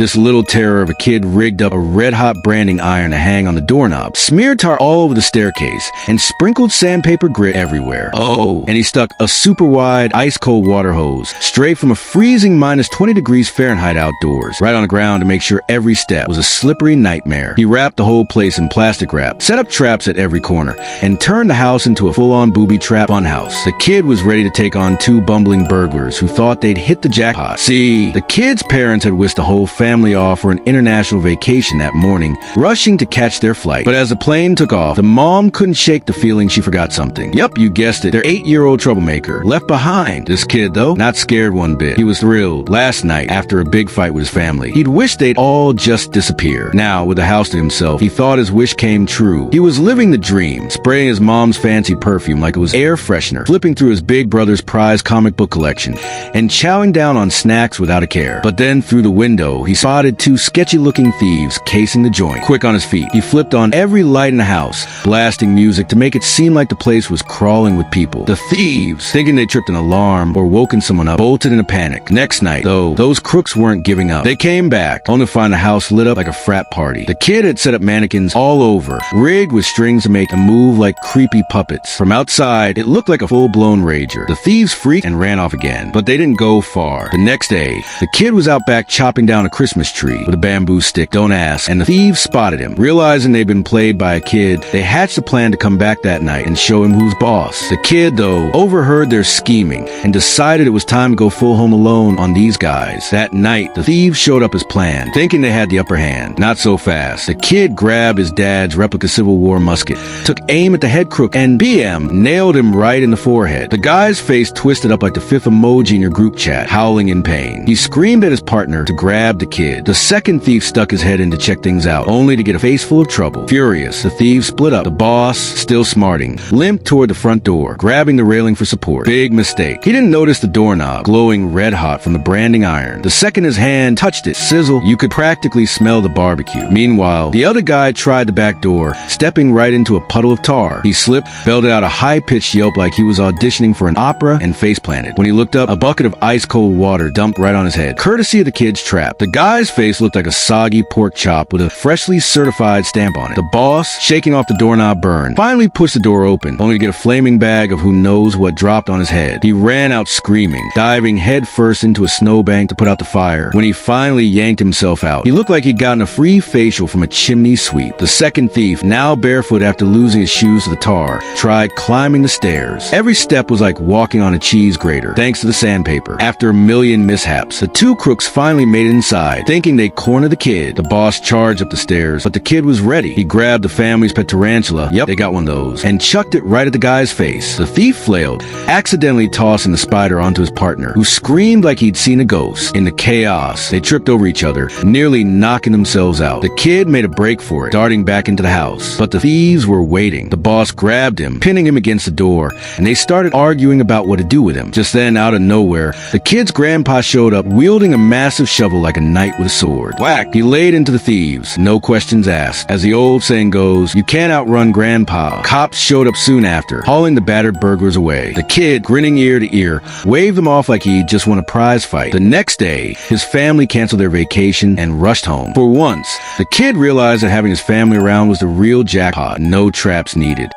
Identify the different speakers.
Speaker 1: This little terror of a kid rigged up a red-hot branding iron to hang on the doorknob, smeared tar all over the staircase, and sprinkled sandpaper grit everywhere. Oh, and he stuck a super-wide, ice-cold water hose, straight from a freezing minus 20 degrees Fahrenheit outdoors, right on the ground to make sure every step was a slippery nightmare. He wrapped the whole place in plastic wrap, set up traps at every corner, and turned the house into a full-on booby trap funhouse. The kid was ready to take on two bumbling burglars who thought they'd hit the jackpot. See, the kid's parents had whisked the whole family off for an international vacation that morning, rushing to catch their flight. But as the plane took off, the mom couldn't shake the feeling she forgot something. Yup, you guessed it, their 8-year-old troublemaker, left behind. This kid, though, not scared one bit. He was thrilled. Last night, after a big fight with his family, he'd wished they'd all just disappear. Now, with the house to himself, he thought his wish came true. He was living the dream, spraying his mom's fancy perfume like it was air freshener, flipping through his big brother's prized comic book collection, and chowing down on snacks without a care. But then, through the window, he spotted two sketchy-looking thieves casing the joint. Quick on his feet, he flipped on every light in the house, blasting music to make it seem like the place was crawling with people. The thieves, thinking they tripped an alarm or woken someone up, bolted in a panic. Next night, though, those crooks weren't giving up. They came back, only to find the house lit up like a frat party. The kid had set up mannequins all over, rigged with strings to make them move like creepy puppets. From outside, it looked like a full-blown rager. The thieves freaked and ran off again, but they didn't go far. The next day, the kid was out back chopping down a Christmas tree with a bamboo stick, don't ask, and the thieves spotted him. Realizing they'd been played by a kid, they hatched a plan to come back that night and show him who's boss. The kid, though, overheard their scheming and decided it was time to go full Home Alone on these guys. That night, the thieves showed up as planned, thinking they had the upper hand. Not so fast. The kid grabbed his dad's replica Civil War musket, took aim at the head crook, and BM nailed him right in the forehead. The guy's face twisted up like the fifth emoji in your group chat, howling in pain. He screamed at his partner to grab the kid. The second thief stuck his head in to check things out, only to get a face full of trouble. Furious, the thieves split up. The boss, still smarting, limped toward the front door, grabbing the railing for support. Big mistake. He didn't notice the doorknob, glowing red hot from the branding iron. The second his hand touched it, sizzle, you could practically smell the barbecue. Meanwhile, the other guy tried the back door, stepping right into a puddle of tar. He slipped, belted out a high-pitched yelp like he was auditioning for an opera, and face-planted. When he looked up, a bucket of ice-cold water dumped right on his head, courtesy of the kid's trap. The guy's face looked like a soggy pork chop with a freshly certified stamp on it. The boss, shaking off the doorknob burn, finally pushed the door open, only to get a flaming bag of who knows what dropped on his head. He ran out screaming, diving headfirst into a snowbank to put out the fire. When he finally yanked himself out, he looked like he'd gotten a free facial from a chimney sweep. The second thief, now barefoot after losing his shoes to the tar, tried climbing the stairs. Every step was like walking on a cheese grater, thanks to the sandpaper. After a million mishaps, the two crooks finally made it inside, thinking they'd corner the kid. The boss charged up the stairs, but the kid was ready. He grabbed the family's pet tarantula, yep, they got one of those, and chucked it right at the guy's face. The thief flailed, accidentally tossing the spider onto his partner, who screamed like he'd seen a ghost. In the chaos, they tripped over each other, nearly knocking themselves out. The kid made a break for it, darting back into the house, but the thieves were waiting. The boss grabbed him, pinning him against the door, and they started arguing about what to do with him. Just then, out of nowhere, the kid's grandpa showed up, wielding a massive shovel like a knight with a sword. Whack! He laid into the thieves, no questions asked. As the old saying goes, you can't outrun grandpa. Cops showed up soon after, hauling the battered burglars away. The kid, grinning ear to ear, waved them off like he'd just won a prize fight. The next day, his family canceled their vacation and rushed home. For once, the kid realized that having his family around was the real jackpot. No traps needed.